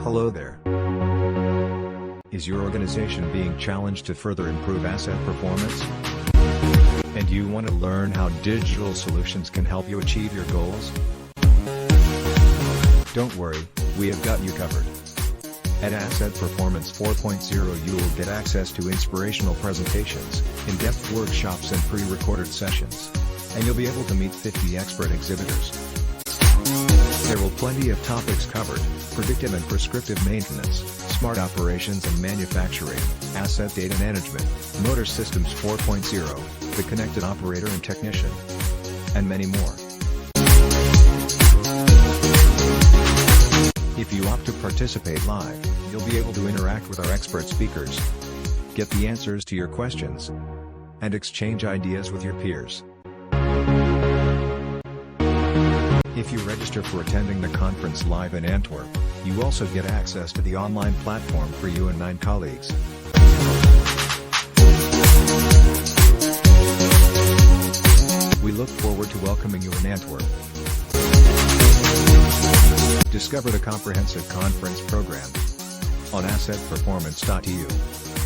Hello there. Is your organization being challenged to further improve asset performance? And you want to learn how digital solutions can help you achieve your goals? Don't worry, we have got you covered. At Asset Performance 4.0 you will get access to inspirational presentations, in-depth workshops and pre-recorded sessions. And you'll be able to meet 50 expert exhibitors. There will plenty of topics covered: predictive and prescriptive maintenance, smart operations and manufacturing, asset data management, motor systems 4.0, the connected operator and technician, and many more. If you opt to participate live, you'll be able to interact with our expert speakers, get the answers to your questions, and exchange ideas with your peers. If you register for attending the conference live in Antwerp, you also get access to the online platform for you and 9 colleagues. We look forward to welcoming you in Antwerp. Discover the comprehensive conference program on assetperformance.eu.